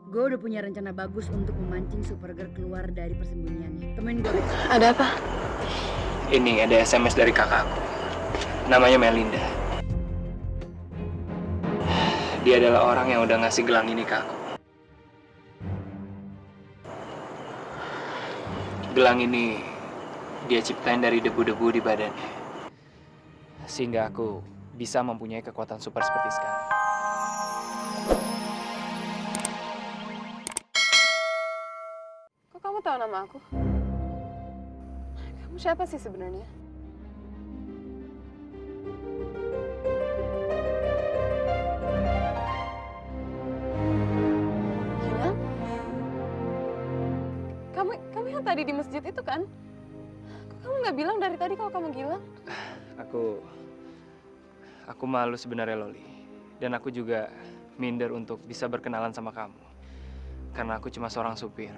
Gue udah punya rencana bagus untuk memancing Supergirl keluar dari persembunyiannya. Temuin gue besok. Ada apa? Ini ada SMS dari kakakku. Namanya Melinda. Dia adalah orang yang udah ngasih gelang ini ke aku. Gelang ini dia ciptain dari debu-debu di badannya. Sehingga aku bisa mempunyai kekuatan super seperti sekarang. Kok kamu tahu nama aku? Kamu siapa sih sebenarnya? Gilang? Kamu yang tadi di masjid itu kan? Kok kamu nggak bilang dari tadi kalau kamu Gilang? Aku malu sebenarnya, Loli. Dan aku juga minder untuk bisa berkenalan sama kamu. Karena aku cuma seorang supir.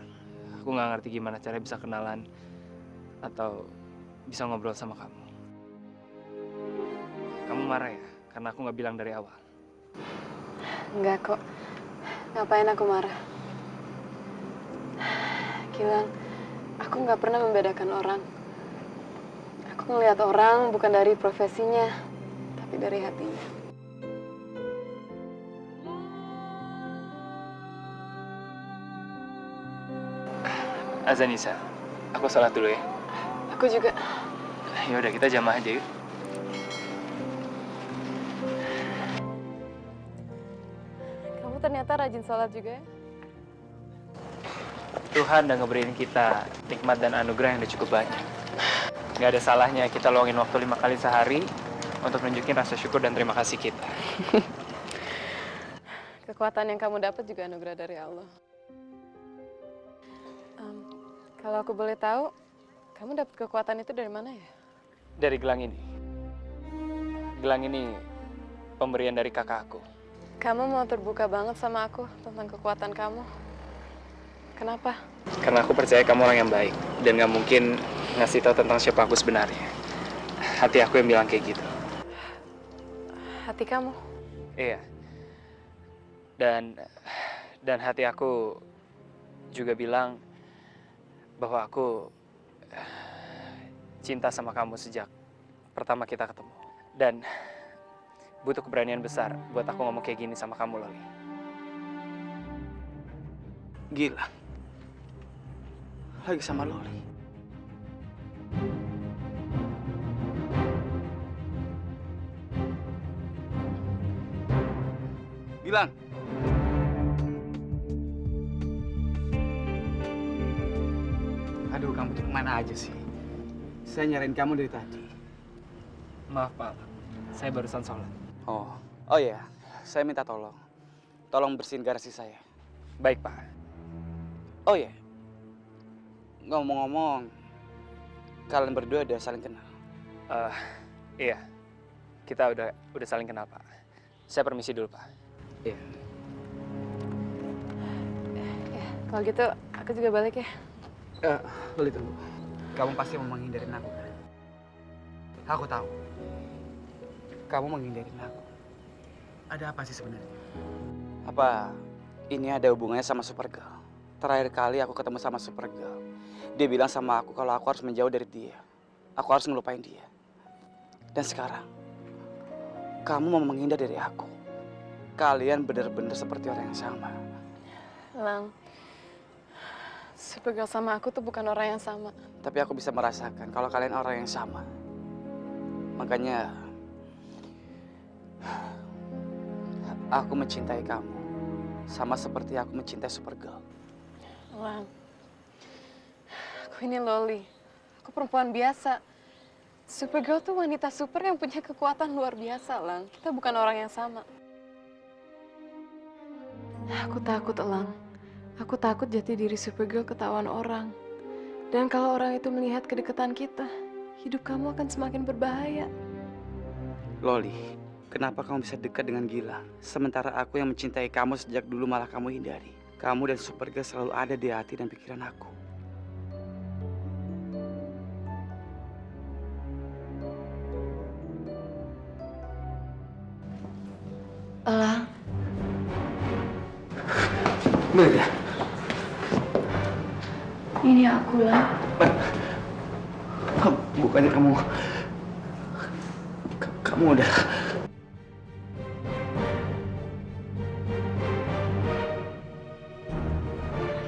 Aku nggak ngerti gimana caranya bisa kenalan atau bisa ngobrol sama kamu. Kamu marah ya? Karena aku nggak bilang dari awal. Enggak kok. Ngapain aku marah? Gilang, aku nggak pernah membedakan orang. Aku ngelihat orang bukan dari profesinya, tapi dari hatinya. Azanisa, aku salat dulu ya. Aku juga. Ya udah, kita jamaah aja yuk. Kamu ternyata rajin sholat juga ya? Tuhan udah ngeberiin kita nikmat dan anugerah yang udah cukup banyak. Gak ada salahnya kita luangin waktu 5 kali sehari untuk nunjukin rasa syukur dan terima kasih kita. Kekuatan yang kamu dapat juga anugerah dari Allah. Kalau aku boleh tahu, kamu dapat kekuatan itu dari mana ya? Dari gelang ini. Gelang ini pemberian dari kakak aku. Kamu mau terbuka banget sama aku tentang kekuatan kamu. Kenapa? Karena aku percaya kamu orang yang baik dan gak mungkin ngasih tahu tentang siapa aku sebenarnya. Hati aku yang bilang kayak gitu. Hati kamu? Iya. Dan hati aku juga bilang bahwa aku cinta sama kamu sejak pertama kita ketemu. Dan butuh keberanian besar buat aku ngomong kayak gini sama kamu, Loli. Gila. Lagi sama Loli. Gilang. Aduh, kamu tuh kemana aja sih? Saya nyariin kamu dari tadi. Maaf, Pak. Saya barusan sholat. Oh iya, saya minta tolong. Tolong bersihin garasi saya. Baik, Pak. Oh iya, ngomong-ngomong, kalian berdua udah saling kenal. Iya. Kita udah saling kenal, Pak. Saya permisi dulu, Pak. Iya. Ya, kalau gitu aku juga balik ya. Loli tunggu. Kamu pasti mau menghindarin aku kan? Aku tahu. Kamu menghindarin aku. Ada apa sih sebenarnya? Apa ini ada hubungannya sama Supergirl? Terakhir kali aku ketemu sama Supergirl, dia bilang sama aku kalau aku harus menjauh dari dia. Aku harus ngelupain dia. Dan sekarang, kamu mau menghindar dari aku. Kalian benar-benar seperti orang yang sama. Lang, Supergirl sama aku tuh bukan orang yang sama. Tapi aku bisa merasakan kalau kalian orang yang sama. Makanya aku mencintai kamu sama seperti aku mencintai Supergirl. Lang, aku ini Loli. Aku perempuan biasa. Supergirl tuh wanita super yang punya kekuatan luar biasa, Lang. Kita bukan orang yang sama. Aku takut, Lang. Aku takut jati diri Supergirl ketahuan orang. Dan kalau orang itu melihat kedekatan kita, hidup kamu akan semakin berbahaya. Loli, kenapa kamu bisa dekat dengan Gilang? Sementara aku yang mencintai kamu sejak dulu malah kamu hindari. Kamu dan Supergirl selalu ada di hati dan pikiran aku. Lang, Melinda. Ini aku lah. Bukannya kamu udah.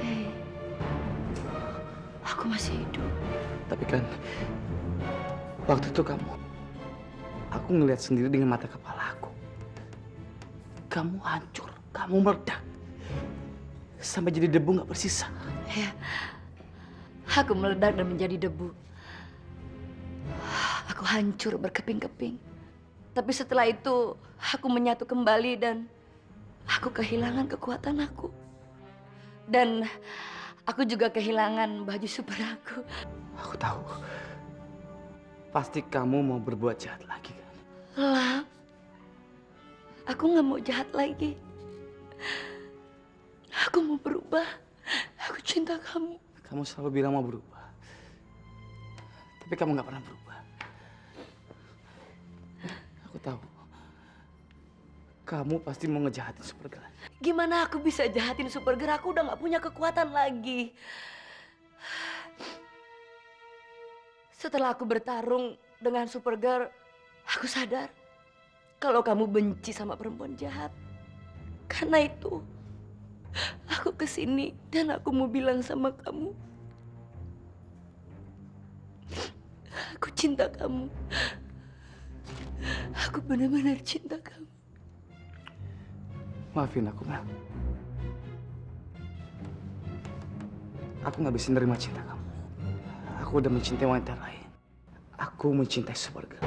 Hei, aku masih hidup. Tapi kan waktu itu aku ngelihat sendiri dengan mata kepala aku. Kamu hancur, kamu meledak. Sampai jadi debu nggak bersisa. Ya, aku meledak dan menjadi debu. Aku hancur berkeping-keping. Tapi setelah itu, aku menyatu kembali dan aku kehilangan kekuatan aku. Dan aku juga kehilangan baju super aku. Aku tahu. Pasti kamu mau berbuat jahat lagi kan? Lah, aku nggak mau jahat lagi. Aku mau berubah. Aku cinta kamu. Kamu selalu bilang mau berubah. Tapi kamu nggak pernah berubah. Aku tahu. Kamu pasti mau ngejahatin Supergirl. Gimana aku bisa jahatin Supergirl? Aku udah nggak punya kekuatan lagi. Setelah aku bertarung dengan Supergirl, aku sadar kalau kamu benci sama perempuan jahat. Karena itu, aku kesini dan aku mau bilang sama kamu. Aku cinta kamu. Aku benar-benar cinta kamu. Maafin aku, Mel. Aku nggak bisa nerima cinta kamu. Aku udah mencintai wanita lain. Aku mencintai Supergirl.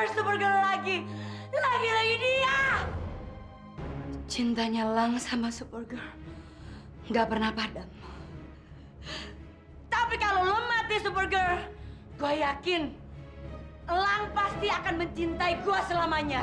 Supergirl lagi dia. Cintanya Lang sama Supergirl nggak pernah padam. Tapi kalau lo mati Supergirl, gue yakin Lang pasti akan mencintai gue selamanya.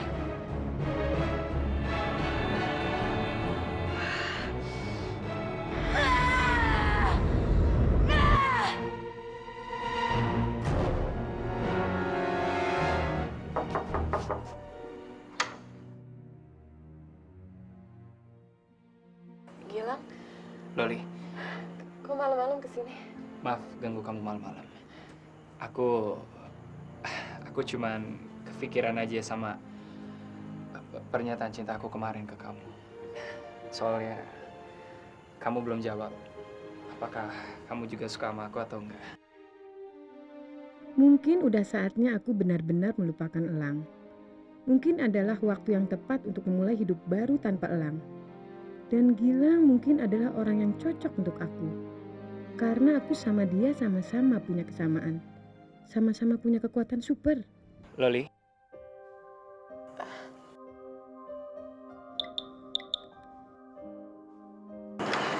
Gilang, Loli, kok malam-malam kesini? maaf ganggu kamu malam-malam. Aku cuman kepikiran aja sama pernyataan cinta aku kemarin ke kamu. Soalnya kamu belum jawab apakah kamu juga suka sama aku atau enggak. Mungkin udah saatnya aku benar-benar melupakan Elang. Mungkin adalah waktu yang tepat untuk memulai hidup baru tanpa Elang. Dan Gilang mungkin adalah orang yang cocok untuk aku. Karena aku sama dia sama-sama punya kesamaan. Sama-sama punya kekuatan super. Loli,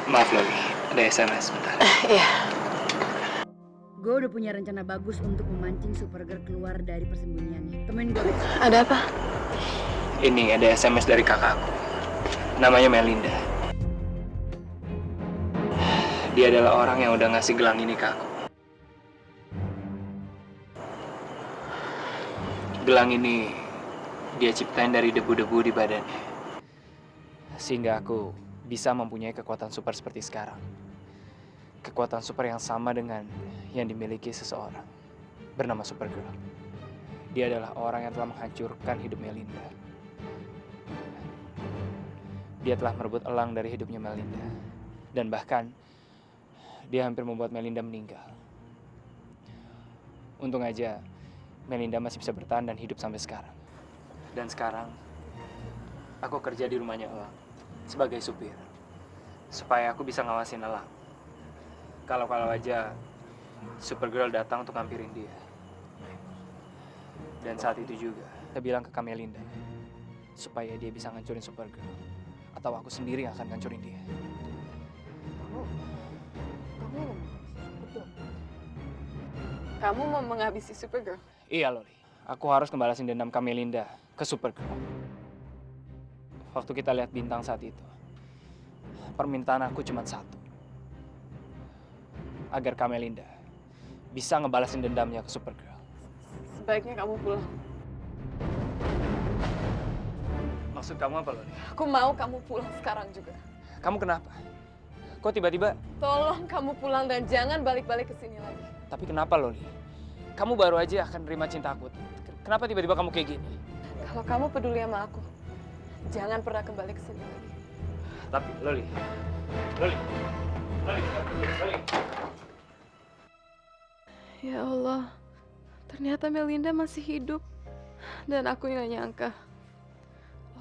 maaf Loli, ada SMS bentar. Iya. Gue udah punya rencana bagus untuk memancing Supergirl keluar dari persembunyiannya. Temuin gue besok. Ada apa? Ini ada SMS dari kakakku. Namanya Melinda. Dia adalah orang yang udah ngasih gelang ini ke aku. Gelang ini dia ciptain dari debu-debu di badannya. Sehingga aku bisa mempunyai kekuatan super seperti sekarang. Kekuatan super yang sama dengan yang dimiliki seseorang bernama Supergirl. Dia adalah orang yang telah menghancurkan hidup Melinda. Dia telah merebut elang dari hidupnya Melinda. Dan bahkan, dia hampir membuat Melinda meninggal. Untung aja, Melinda masih bisa bertahan dan hidup sampai sekarang. Dan sekarang, aku kerja di rumahnya Elang sebagai supir. Supaya aku bisa ngawasin Elang. Kalau aja Supergirl datang untuk ngampirin dia. Dan saat itu juga, kita bilang ke Melinda supaya dia bisa ngancurin Supergirl. Atau aku sendiri yang akan ngancurin dia. Kamu mau menghabisi Supergirl? Iya, Loli. aku harus ngebalasin dendam Kamelinda ke Supergirl. Waktu kita lihat bintang saat itu, permintaan aku cuma satu. Agar Kamelinda bisa ngebalasin dendamnya ke Supergirl. Sebaiknya kamu pulang. Maksud kamu apa, Loli? Aku mau kamu pulang sekarang juga. Kamu kenapa? Kok tiba-tiba? Tolong kamu pulang dan jangan balik-balik ke sini lagi. Tapi kenapa, Loli? Kamu baru aja akan terima cintaku. Kenapa tiba-tiba kamu kayak gini? Kalau kamu peduli sama aku, jangan pernah kembali ke sini lagi. Tapi, Loli. Ya Allah, ternyata Melinda masih hidup. Dan aku nggak nyangka.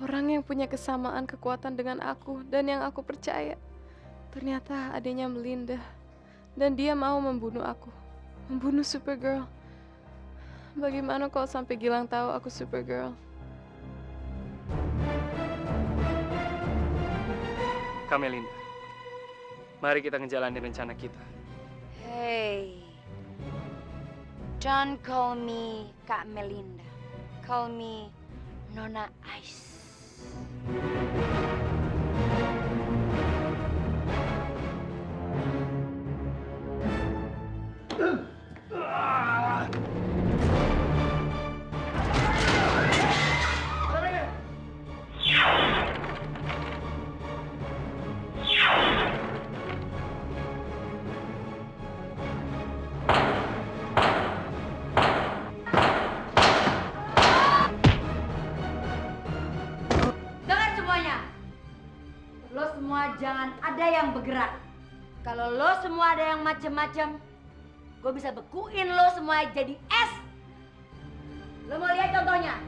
Orang yang punya kesamaan kekuatan dengan aku dan yang aku percaya. Ternyata adanya Melinda. Dan dia mau membunuh aku. Membunuh Supergirl. Bagaimana kalau sampai Gilang tahu aku Supergirl? Kamelinda, mari kita ngejalanin rencana kita. Hey, don't call me Kak Melinda. Call me Nona Ice. Dengar semuanya. Lo semua jangan ada yang bergerak. Kalau lo semua ada yang macem-macem, gue bisa bekuin lo semua jadi es. Lo mau lihat contohnya?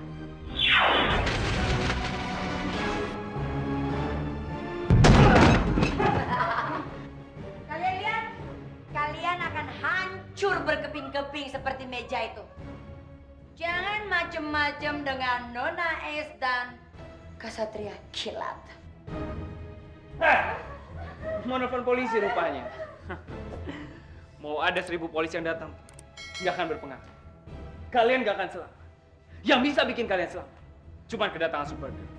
Kalian lihat? Kalian akan hancur berkeping-keping seperti meja itu. Jangan macem-macem dengan Nona Es dan Kasatria Kilat. Mau nelfon polisi rupanya. Mau ada 1000 polisi yang datang, nggak akan berpengaruh. Kalian nggak akan selamat. Yang bisa bikin kalian selamat, cuma kedatangan Supergirl.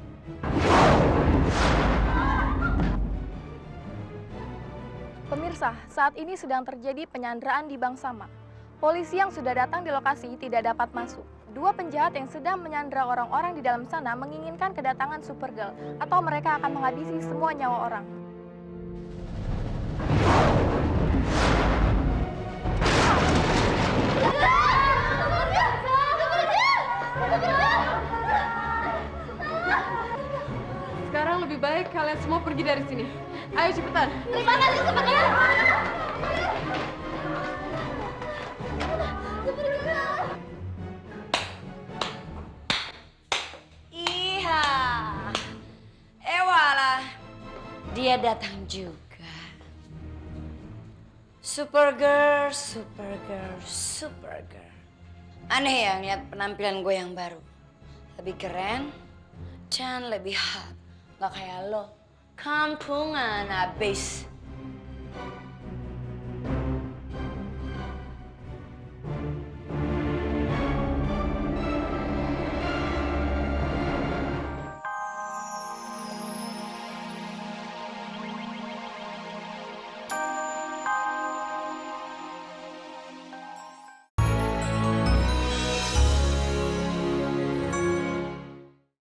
Pemirsa, saat ini sedang terjadi penyanderaan di Bank Sama. Polisi yang sudah datang di lokasi tidak dapat masuk. Dua penjahat yang sedang menyandera orang-orang di dalam sana menginginkan kedatangan Supergirl, atau mereka akan menghabisi semua nyawa orang. Sekarang lebih baik kalian semua pergi dari sini. Ayo cepetan. Gimana sih Supergirl? Iya, ewalah, dia datang juga. Supergirl, Supergirl, Supergirl. Aneh ya ngeliat penampilan gue yang baru. Lebih keren dan lebih hot. Gak kayak lo, kampungan abis.